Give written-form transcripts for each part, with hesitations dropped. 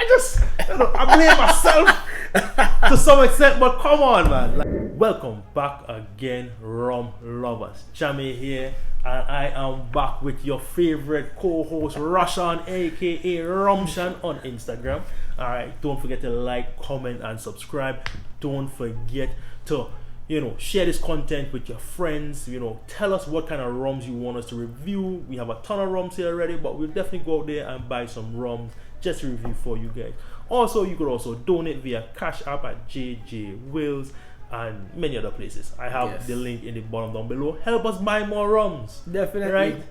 I blame myself to some extent, but come on, man. Welcome back again, rum lovers. Jamie here, and I am back with your favorite co-host, Rashan, aka RumShan on Instagram. Alright, don't forget to like, comment, and subscribe. Don't forget to share this content with your friends. Tell us what kind of rums you want us to review. We have a ton of rums here already, but we'll definitely go out there and buy some rums just to review for you guys. Also, you could also donate via Cash App at JJ Wills and many other places. I have the link in the bottom down below. Help us buy more rums. Definitely. Right?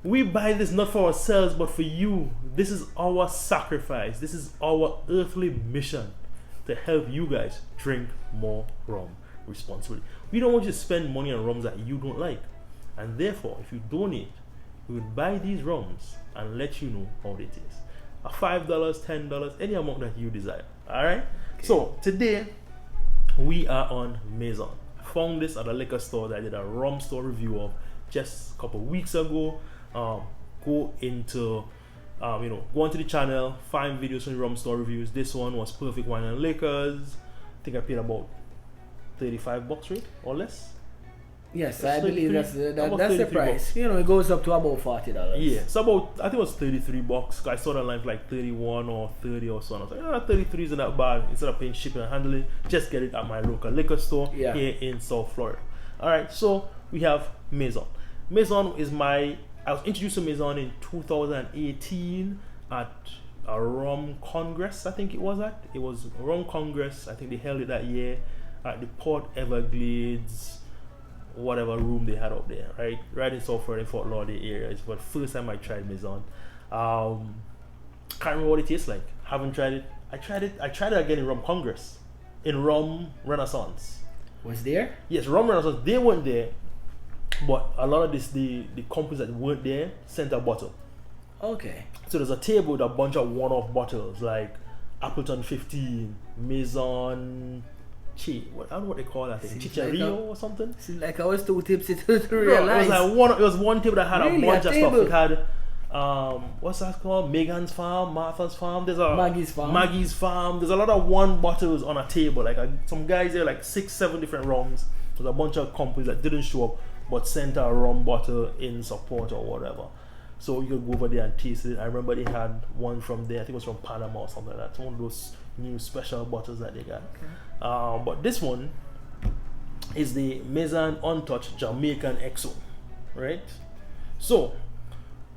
We buy this not for ourselves, but for you. This is our sacrifice. This is our earthly mission to help you guys drink more rum responsibly. We don't want you to spend money on rums that you don't like, and therefore if you donate, we will buy these rums and let you know how it is. A $5, $10, any amount that you desire. Alright? Okay. So today we are on Mezan. I found this at a liquor store that I did a rum store review of just a couple of weeks ago. Go onto the channel, find videos from rum store reviews. This one was Perfect Wine and Liquors. I think I paid about $35, right? Or less. Yes, I believe that's the price. It goes up to about $40. Yeah, so I think it was $33. I saw that line for like 31 or 30 or so. And I was like, 33 isn't that bad. Instead of paying shipping and handling, just get it at my local liquor store here in South Florida. Alright, so we have Mezan. Mezan is I was introduced to Mezan in 2018 at a rum congress. I think it was It was a rum congress. I think they held it that year at the Port Everglades, whatever room they had up there, right in South Florida, in Fort Lauderdale area. It's the first time I tried Mezan. Can't remember what it tastes like. Haven't tried it. I tried it again in Rum Congress, in Rum Renaissance. Was there? Yes, Rum Renaissance. They weren't there, but a lot of the companies that weren't there sent a bottle. Okay. So there's a table with a bunch of one-off bottles like Appleton 15, Mezan. I don't know what they call that thing. Chicharrillo or something. Seems like I was too tipsy to realize. It was one table that had a bunch of stuff. It had what's that called? Megan's Farm, Martha's Farm. There's a Maggie's Farm. There's a lot of one bottles on a table. Like some guys there, like 6-7 different rums. There's a bunch of companies that didn't show up but sent a rum bottle in support or whatever. So you could go over there and taste it. I remember they had one from there. I think it was from Panama or something like that. It's one of those new special bottles that they got. Okay. But this one is the Mezan Untouched Jamaican XO, right? So,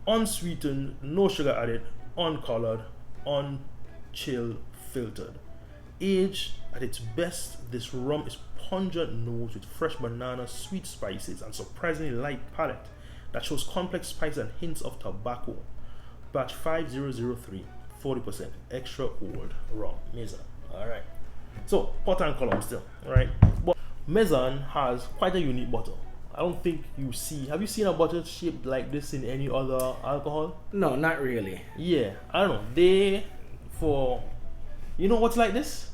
unsweetened, no sugar added, uncolored, unchilled, filtered. Aged at its best, this rum is pungent nose with fresh banana, sweet spices, and surprisingly light palate that shows complex spice and hints of tobacco. Batch 5003, 40% extra old rum, Mezan. Alright. So, pot and column still, right? But Mezan has quite a unique bottle. I don't think have you seen a bottle shaped like this in any other alcohol? No, not really. Yeah, I don't know. What's like this?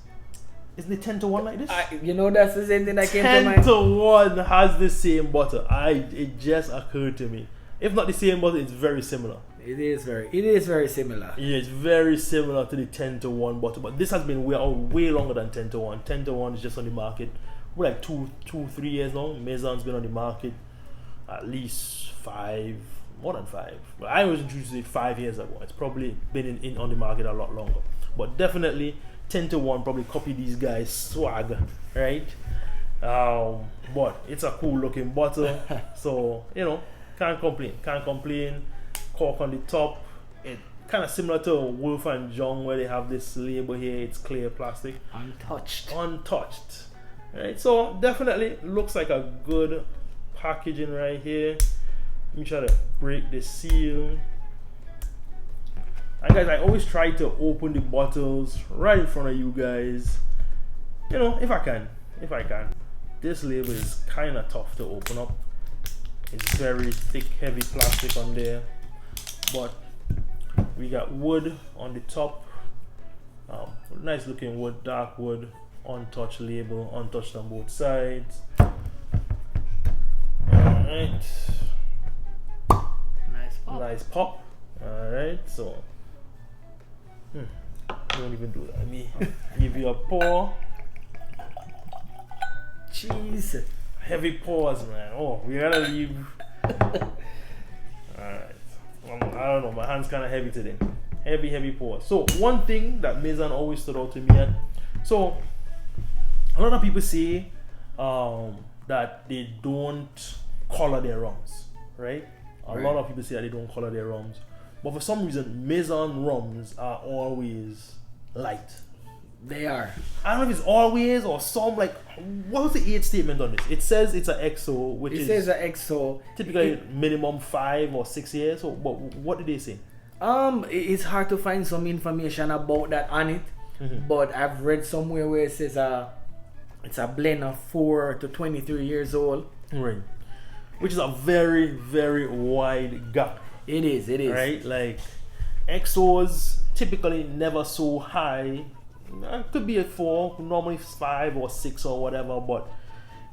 Isn't it 10 to 1 like this? That's the same thing that came to mind. 10 to 1 has the same bottle. It just occurred to me. If not the same bottle, it's very similar. It is very similar. Yeah, it's very similar to the 10 to 1 bottle, but this has been way longer than 10 to 1. 10 to 1 is just on the market. We're like 2-3 years now. Mezan's been on the market at least 5, more than 5. But I was introduced to it 5 years ago. It's probably been on the market a lot longer. But definitely 10 to 1 probably copy these guys' swag, right? But it's a cool looking bottle. So, can't complain. Cork on the top. It kind of similar to Wolf and John where they have this label here. It's clear plastic. Untouched. Right, so definitely looks like a good packaging right here. Let me try to break the seal. And guys, I always try to open the bottles right in front of you guys. If I can. This label is kind of tough to open up. It's very thick, heavy plastic on there. But we got wood on the top. Nice looking wood, dark wood. Untouched label, untouched on both sides. Alright. Nice pop. Alright, so Don't even do that. Let me give you a pour. Jeez. Heavy pours, man. Oh, we gotta leave. Alright. I don't know. My hand's kind of heavy today. Heavy pours. So, one thing that Mezan always stood out to me at. So, a lot of people say that they don't color their rums, right? A lot of people say that they don't color their rums. But for some reason, Mezan rums are always light. They are. I don't know if it's always or some, like, what was the age statement on this? It says it's an XO, which it says an XO. Typically minimum 5 or 6 years. So, but what did they say? It's hard to find some information about that on it. But I've read somewhere where it says it's a blend of 4 to 23 years old. Right. Which is a very, very wide gap. It is. Right? Like, XOs typically never so high. It could be a 4, normally 5 or 6 or whatever, but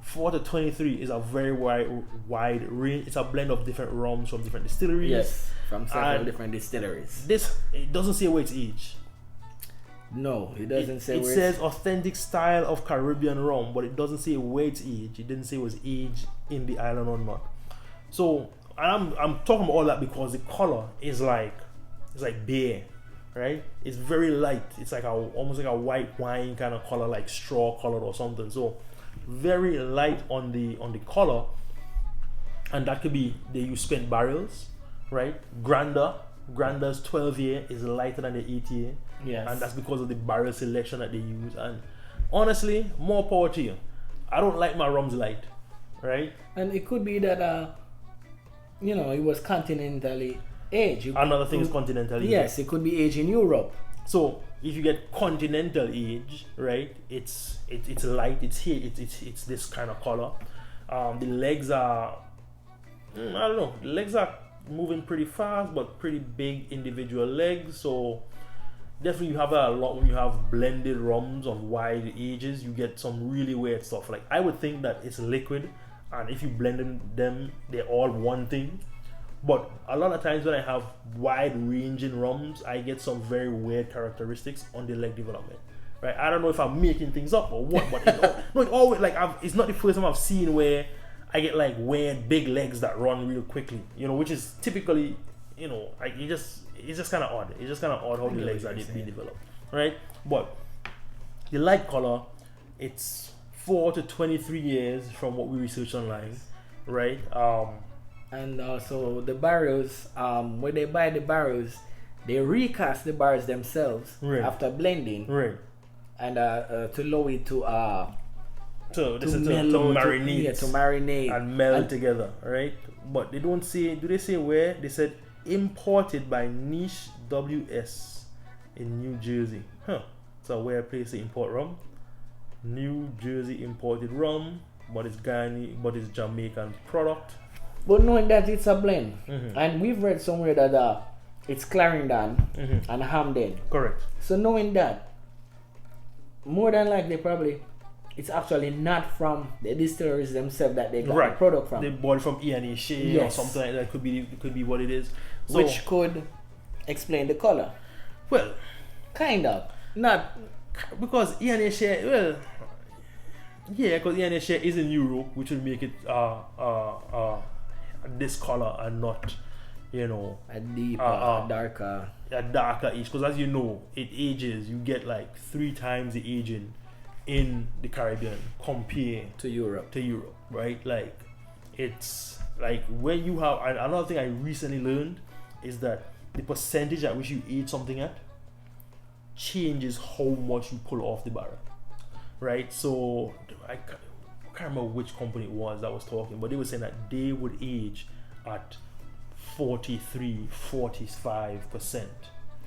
4 to 23 is a very wide range. It's a blend of different rums from different distilleries. Yes, from several different distilleries. It doesn't say where it's aged. No, it doesn't say where it says authentic style of Caribbean rum, but it doesn't say where it's aged. It didn't say it was aged in the island or not. So, I'm talking about all that because the color is like beer. Right? It's very light. It's like almost like a white wine kind of color, like straw colored or something. So very light on the color, and that could be they use spent barrels, right? Granda's 12 year is lighter than the 8 year, and that's because of the barrel selection that they use. And honestly, more power to you. I don't like my rums light, right? And it could be that it was continentally age. Another thing is continental age. Yes, it could be age in Europe. So if you get continental age, right, it's light, it's here, it's this kind of color. The legs are, I don't know, the legs are moving pretty fast, but pretty big individual legs. So definitely you have that a lot when you have blended rums of wide ages. You get some really weird stuff. Like, I would think that it's liquid, and if you blend them, they're all one thing. But a lot of times when I have wide-ranging rums, I get some very weird characteristics on the leg development. Right? I don't know if I'm making things up or what, but it always like it's not the first time I've seen where I get like weird big legs that run real quickly. Which is typically, like it's just kind of odd. It's just kind of odd how the legs are being developed, right? But the light color, it's 4 to 23 years from what we researched online, right? And also the barrels, when they buy the barrels, they recast the barrels themselves after blending, and to allow it to marinate and meld together, right? But they don't say. Do they say where? They said imported by Niche WS in New Jersey. It's a weird place to import rum. New Jersey imported rum, but it's Jamaican product. But knowing that it's a blend, and we've read somewhere that it's Clarendon and Hamden. Correct. So knowing that, more than likely, probably, it's actually not from the distilleries themselves that they got the product from. They bought it from E&E Shea or something like that. Could be what it is. So, which could explain the color. Well, kind of. Not because E&E Shea. Well, yeah, because E&E Shea is in Europe, which will make it this color and not, a deeper, darker. A darker age, because as you know, it ages. You get like 3 times the aging in the Caribbean compared to Europe, right? Like, it's like when you have, and another thing I recently learned is that the percentage at which you age something at changes how much you pull off the barrel, right? So I can't remember which company it was that was talking, but they were saying that they would age at 43-45%.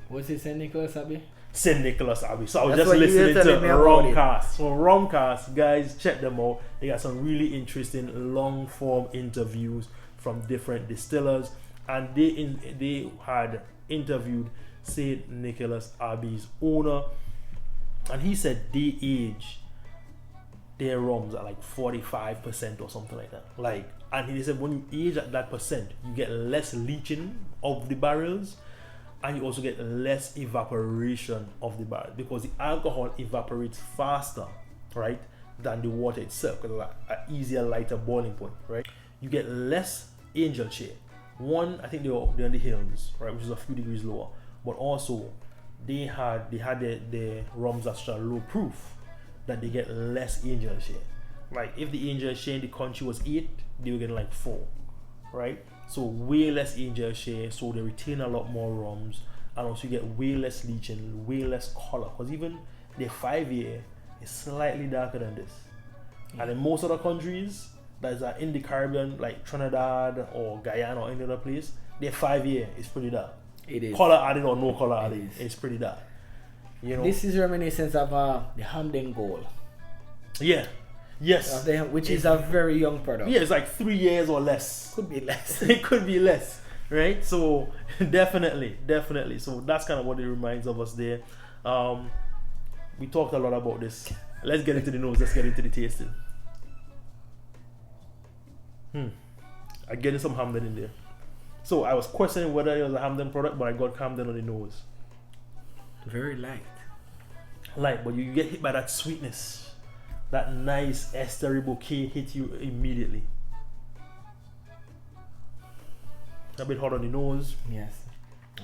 Was it St. Nicholas Abbey? St. Nicholas Abbey. So I was just listening to RumCast. So RumCast, guys, check them out. They got some really interesting long form interviews from different distillers, and they had interviewed St. Nicholas Abbey's owner, and he said they age their rums at like 45% or something like that. And he said when you age at that percent, you get less leaching of the barrels, and you also get less evaporation of the barrel because the alcohol evaporates faster, right, than the water itself because it's an easier, lighter boiling point, right? You get less angel share. One, I think they're in the hills, right, which is a few degrees lower, but also they had the rums that's low proof that they get less angel share. Like if the angel share in the country was 8, they were getting like 4, right? So way less angel share, so they retain a lot more rums, and also you get way less leaching, way less color, because even the 5-year is slightly darker than this. And in most other countries that are in the Caribbean, like Trinidad or Guyana or any other place, their 5-year is pretty dark. It is. Color added or no color added, it's pretty dark. You know? This is reminiscent of the Hamden Gold. Yeah. Yes. Which is a very young product. Yeah, it's like 3 years or less. Could be less. It could be less, right? So definitely. So that's kind of what it reminds of us there. We talked a lot about this. Let's get into the nose. Let's get into the tasting. I get some Hamden in there. So I was questioning whether it was a Hamden product, but I got Hamden on the nose. Very light. Light, but you get hit by that sweetness. That nice estery bouquet hit you immediately. A bit hot on the nose. Yes.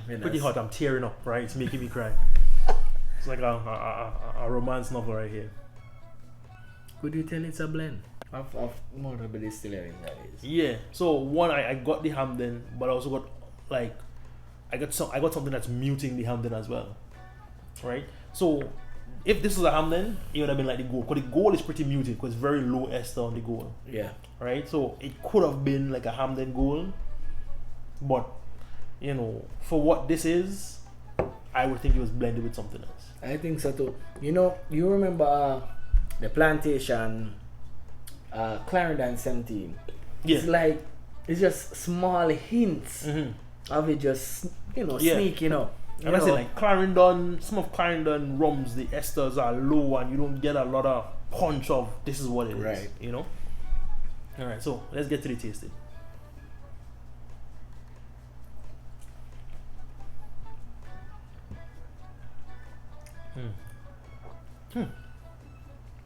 Pretty hot. I'm tearing up, right? It's making me cry. It's like a romance novel right here. Could you tell it's a blend of multiple distilleries? Yeah. So one, I got the Hamden, but I also got like I got something that's muting the Hamden as well, right? So if this was a Hamden, it would have been like the gold, because the gold is pretty muted because it's very low ester on the gold. Yeah. Right. So it could have been like a Hamden gold, but you know, for what this is, I would think it was blended with something else. I think so too. You know, you remember the plantation, Clarendon 17. Yeah. It's like it's just small hints of it just sneaking up. And I say like Clarendon, some of Clarendon rums, the esters are low and you don't get a lot of punch of this is what it is. Right. You know? Alright, so let's get to the tasting.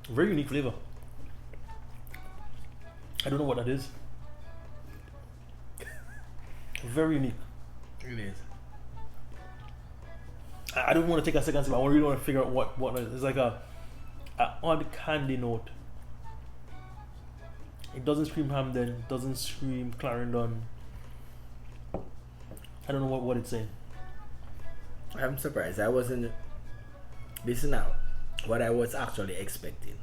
Very unique flavor. I don't know what that is. Very unique. It is. I don't want to take a second sip. I really want to figure out what it is. It's like a odd candy note. It doesn't scream Hamden, doesn't scream Clarendon. I don't know what it's saying. I'm surprised. This is not what I was actually expecting.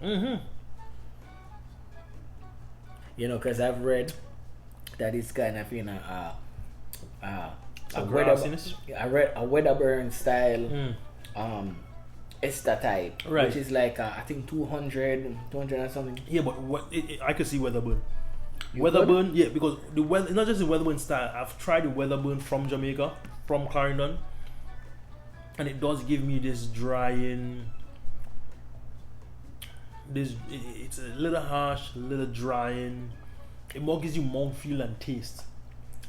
You know, because I've read that it's kind of I read a Wedderburn style ester type, which is like I think 200 and something. Yeah, but I could see Wedderburn. Wedderburn, yeah, because it's not just the Wedderburn style. I've tried the Wedderburn from Jamaica, from Clarendon, and it does give me this drying. It's a little harsh, a little drying. It more gives you mouthfeel and taste.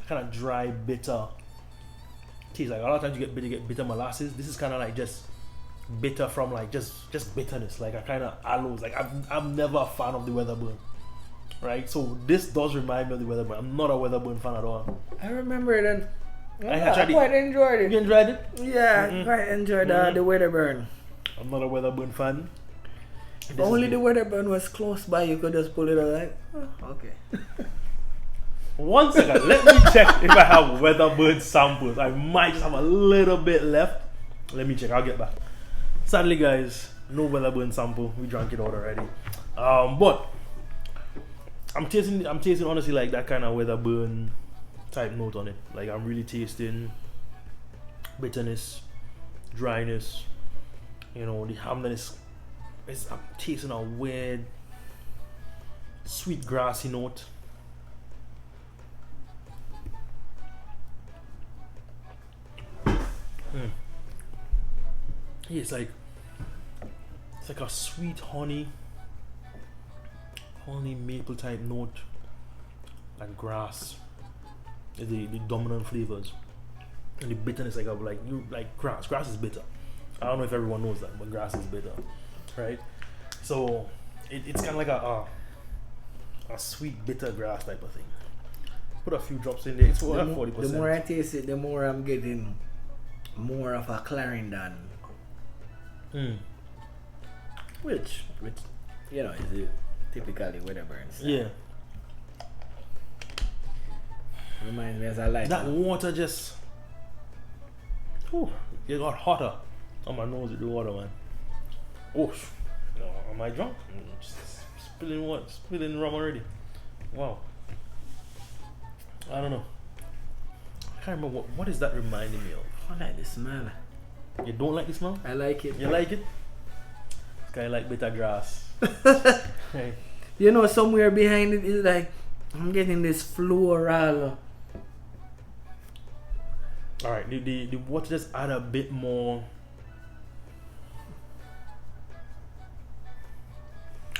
Kind of dry, bitter taste. Like a lot of times you get bitter molasses. This is kind of like just bitter from like just bitterness. Like a kind of aloes. Like I'm never a fan of the Wedderburn, right? So this does remind me of the Wedderburn. I'm not a Wedderburn fan at all. I remember it, and I quite enjoyed it. You enjoyed it? Yeah, I quite enjoyed the Wedderburn. I'm not a Wedderburn fan. If only the Wedderburn was close by, you could just pull it out like, okay. 1 second, let me check if I have Wedderburn samples. I might just have a little bit left. Let me check, I'll get back. Sadly guys, no Wedderburn sample. We drank it out already. But I'm tasting honestly like that kind of Wedderburn type note on it. Like I'm really tasting bitterness, dryness. You know, the Hamden I'm tasting a weird sweet grassy note. Yeah, it's like a sweet honey maple type note, and grass is the dominant flavors. And the bitterness like grass. Grass is bitter. I don't know if everyone knows that, but grass is bitter, right? So it's kind of like a sweet bitter grass type of thing. Put a few drops in there. It's 40%. The more I taste it, the more I'm getting more of a Clarendon. Which you know is typically Wedderburn style. Yeah. Reminds me as I like that water just. It got hotter on my nose with the water, man. Oh, am I drunk? Just spilling rum already. Wow. I don't know. I can't remember what is that reminding me of. I like the smell. You don't like the smell? I like it. You like it? This guy like bitter grass. Right. You know, somewhere behind it is like I'm getting this floral. Alright, the water just add a bit more.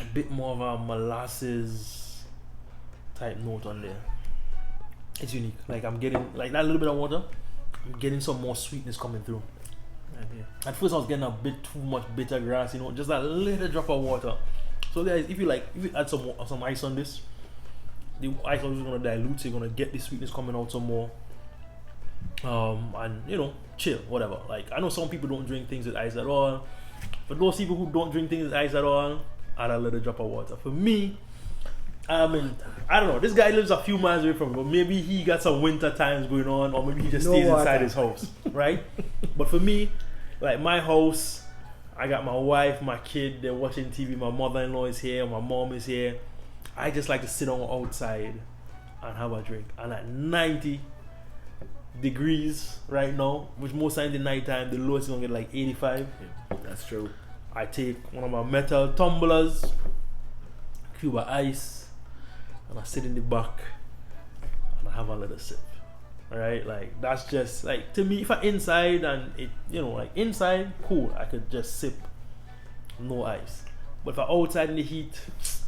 A bit more of a molasses type note on there. It's unique. Like I'm getting like that little bit of water. I'm getting some more sweetness coming through. Okay. At first I was getting a bit too much bitter grass, you know, just a little drop of water. So guys, if you add some ice on this, the ice is gonna dilute, so you're gonna get the sweetness coming out some more. And you know, chill, whatever. Like I know some people don't drink things with ice at all. For those people who don't drink things with ice at all, add a little drop of water. For me, I don't know. This guy lives a few miles away from me, but maybe he got some winter times going on, or maybe he just stays inside his house, right? But for me, like my house, I got my wife, my kid, they're watching TV, my mother-in-law is here, my mom is here. I just like to sit on outside and have a drink. And at 90 degrees right now, which most times in night time, the lowest is gonna get like 85. Yeah, that's true. I take one of my metal tumblers, cube of ice, and I sit in the back and I have a little sip. Alright, like that's just like, to me, if I'm inside and it, you know, like inside, cool, I could just sip, no ice. But if I'm outside in the heat,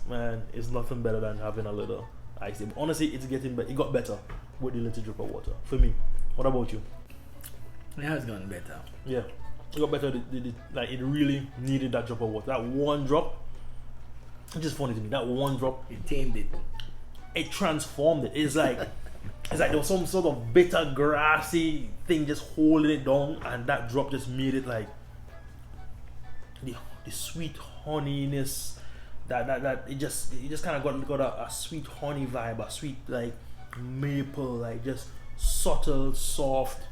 man, it's nothing better than having a little ice. But honestly, it's getting better. It got better with the little drip of water for me. What about you? It has gotten better. Yeah, it got better. Like it really needed that drop of water. That one drop. It's just funny to me. That one drop, it tamed it. It transformed it. It's like there was some sort of bitter grassy thing just holding it down, and that drop just made it like the sweet honeyness. That it just kind of got a sweet honey vibe, a sweet like maple, like just subtle, soft.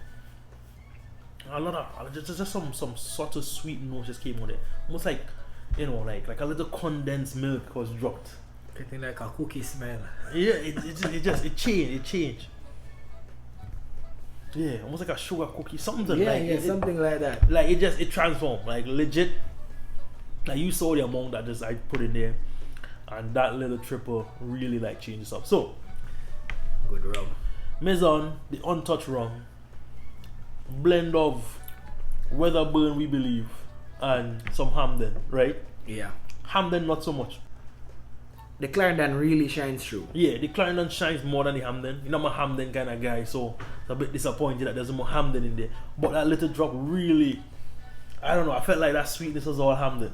A lot of just some subtle sweet notes just came on it. Almost like, you know, like a little condensed milk was dropped. Getting like a cookie smell. Yeah, it changed. Yeah, almost like a sugar cookie, something something like that. Like it transformed, like legit. Like you saw the amount that I put in there, and that little triple really like changes up. So, good rum. Mezan, the untouched rum, blend of Weatherburn, we believe, and some Hamden, right? Yeah. Hamden not so much. The Clarendon really shines through. Yeah, the Clarendon shines more than the Hamden. You know, I'm a Hamden kind of guy, so it's a bit disappointed that there's more Hamden in there. But that little drop really, I don't know, I felt like that sweetness was all Hamden.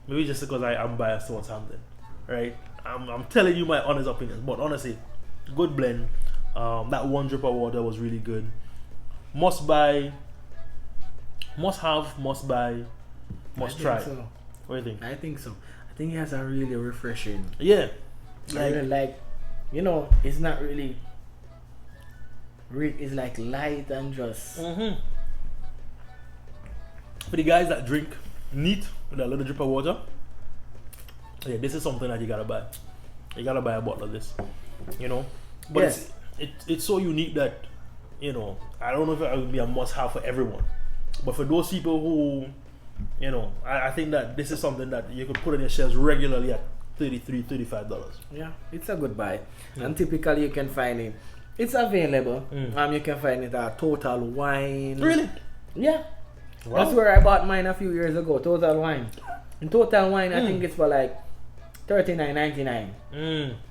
Maybe just because I am biased towards Hamden, right? I'm telling you my honest opinions, but honestly, good blend. That one drip of water was really good. Must buy, must have, must buy, must try. So. What do you think? I think so. I think it has a really refreshing. Yeah. Like, you know, it's not really. It's like light and just. Mm-hmm. For the guys that drink neat with a little drip of water, yeah, this is something that you gotta buy. You gotta buy a bottle of this, you know. But yes. It's so unique that, you know, I don't know if it would be a must-have for everyone, but for those people who, you know, I think that this is something that you could put on your shelves regularly at $33, $35. Yeah, it's a good buy, and typically you can find it. It's available. You can find it at Total Wine. Really? Yeah. Wow. That's where I bought mine a few years ago. Total Wine. In Total Wine, I think it's for like $39.99.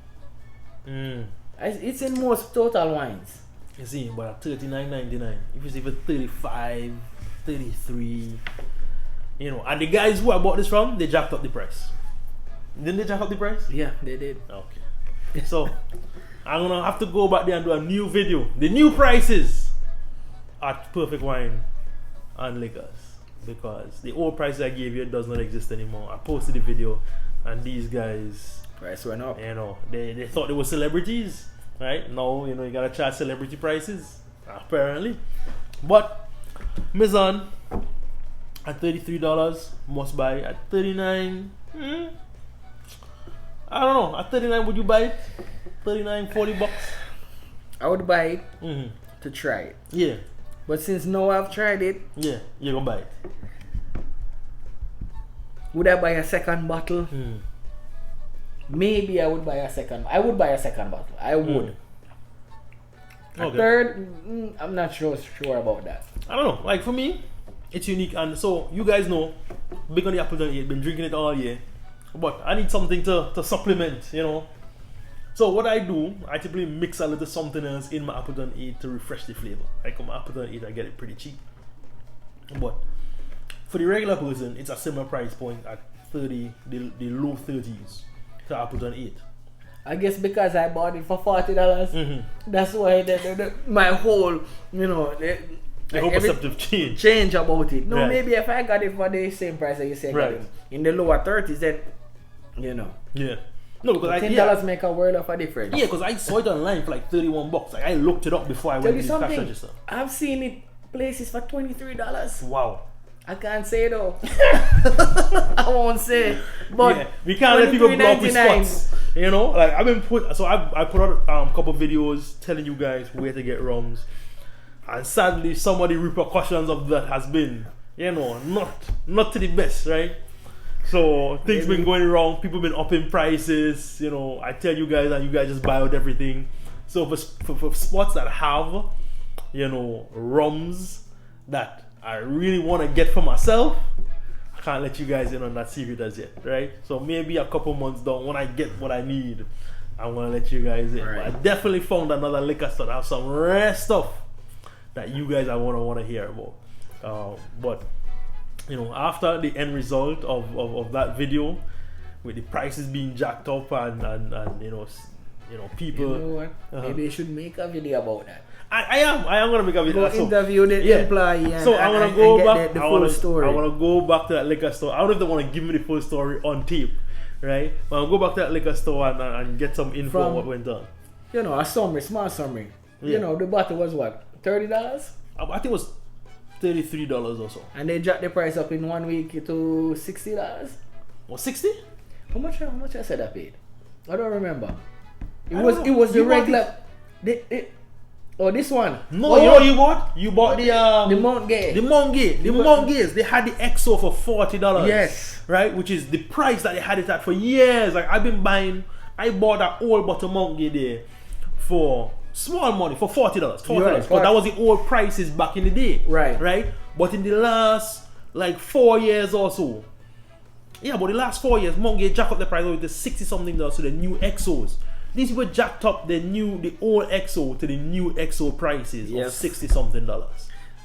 It's in most Total Wines. You see, but at $39.99, if it's even 35, 33, you know, and the guys who I bought this from, they jacked up the price. Didn't they jack up the price? Yeah, they did. Okay. So I'm gonna have to go back there and do a new video. The new prices at Perfect Wine and Liquors, because the old price I gave you does not exist anymore. I posted the video and these guys, price went up. You know, they thought they were celebrities, right? No, you know, you gotta charge celebrity prices, apparently. But Mezan at $33, must buy. At $39, I don't know. At $39, would you buy it? $39, $40? I would buy it to try it. Yeah. But since now I've tried it, yeah, you're gonna buy it. Would I buy a second bottle? Maybe I would buy a second. I would buy a second bottle. I would. A third, I'm not sure about that. I don't know. Like for me, it's unique, and so you guys know, big on the Appleton 8, been drinking it all year. But I need something to supplement, you know. So what I do, I typically mix a little something else in my Appleton 8 to refresh the flavor. Like on my Appleton 8, I get it pretty cheap. But for the regular person, it's a similar price point at 30, the low 30s to Appleton 8. I guess because I bought it for $40, that's why my whole, you know, the whole perceptive change about it. No, maybe if I got it for the same price that you said, in the lower 30s, then, you know. Yeah. No, because $10 make a world of a difference. Yeah, because I saw it online for like $31. Like I looked it up before I went to the cash register. I've seen it places for $23. Wow. I can't say though. I won't say. But yeah, we can't let people blow up with spots. You know, like I put out a couple videos telling you guys where to get rums, and sadly some of the repercussions of that has been, you know, not to the best, right? So things been going wrong. People been upping prices. You know, I tell you guys, and you guys just buy out everything. So for spots that have, you know, rums that I really want to get for myself, I can't let you guys in on that secret as yet, right? So maybe a couple months down, when I get what I need, I'm gonna let you guys in. Right. But I definitely found another liquor store that have some rare stuff that you guys I wanna hear about. But you know, after the end result of that video, with the prices being jacked up and you know people. You know what? Maybe you should make a video about that. I am gonna make a video. Go interview the employee. So I wanna go back. I wanna go back to that liquor store. I don't know if they wanna give me the full story on tape, right? But I'll go back to that liquor store and get some info on what went on. You know, a small summary. Yeah. You know, the bottle was what, $30? I think it was $33 or so. And they jacked the price up in 1 week to $60. What, 60? How much I said I paid? I don't remember. It was the regular. Oh, this one. No, you know what you bought? You bought the Mount Gay. The Mount Gays. They had the XO for $40. Yes. Right? Which is the price that they had it at for years. Like I bought that old bottle Mount Gay there for small money, for $40. $40. But that was the old prices back in the day. Right? But in the last like 4 years or so. Yeah, but the last 4 years, Mount Gay jacked up the price with the $60-something to the new XOs. These people jacked up the old XO to the new XO prices of $60-something.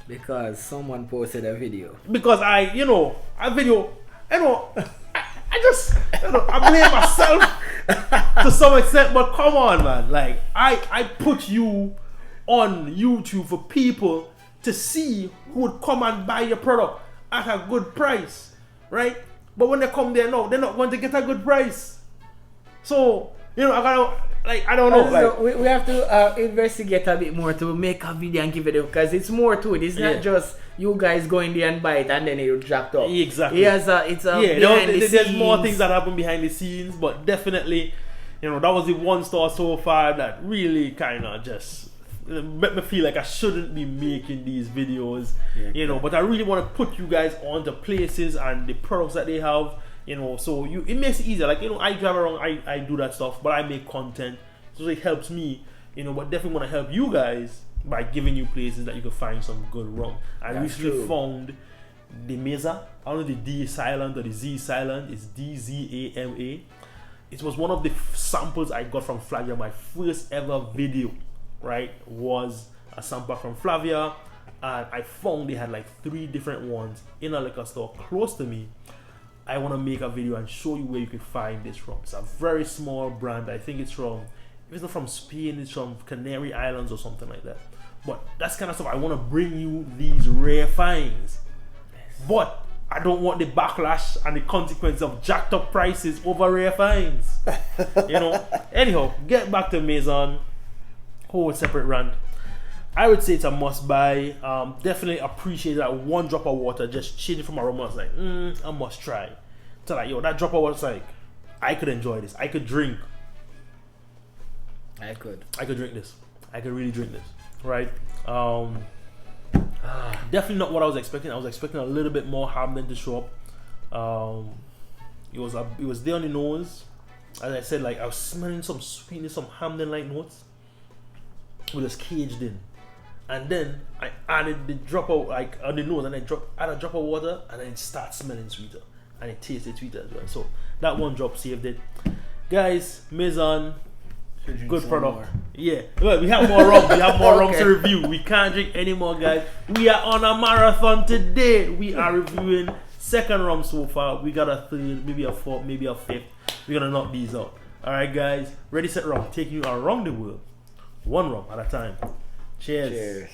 Because someone posted a video. Because I blame myself to some extent, but come on, man. Like I put you on YouTube for people to see who would come and buy your product at a good price, right? But when they come there, no, they're not going to get a good price. So, you know, I don't know. So we have to investigate a bit more to make a video and give it, because it's more to it. It's not just you guys going there and buy it and then it jacked up. Exactly. There's more things that happen behind the scenes, but definitely, you know, that was the one store so far that really kind of just made me feel like I shouldn't be making these videos, you know. But I really want to put you guys onto places and the products that they have. You know, so it makes it easier. Like, you know, I drive around, I do that stuff, but I make content, so it helps me, you know. But definitely want to help you guys by giving you places that you can find some good rum. I recently found the Meza. I don't know the D silent or the Z silent. It's DZAMA. It was one of the samples I got from Flagger. My first ever video, right, was a sample from Flavia, and I found they had like 3 different ones in a liquor store close to me. I want to make a video and show you where you can find this rum. It's a very small brand. I think it's from, if it's not from Spain, it's from Canary Islands or something like that. But that's kind of stuff. I want to bring you these rare finds. But I don't want the backlash and the consequence of jacked up prices over rare finds. You know. Anyhow, get back to Mezan. Whole separate rant. I would say it's a must buy. Definitely appreciate that 1 drop of water just changing from a rum. I was like, a must try. So like, yo, that drop of water, like, I could enjoy this. I could drink. I could drink this. I could really drink this. Right? Definitely not what I was expecting. I was expecting a little bit more Hamden to show up. It was there on the nose. As I said, like, I was smelling some sweetness, some Hamden-like notes. It was just caged in. And then I added the drop of, like, on the nose, and I add a drop of water, and then it starts smelling sweeter, and it tasted sweeter as well. So that 1 drop saved it, guys. Mezan, good product. More. Yeah, well, we have more rum. We have more rum to review. We can't drink anymore, guys. We are on a marathon today. We are reviewing 2nd rum so far. We got a 3rd, maybe a 4th, maybe a 5th. We're gonna knock these out. All right, guys. Ready, set, rum. Taking you around the world, 1 rum at a time. Cheers.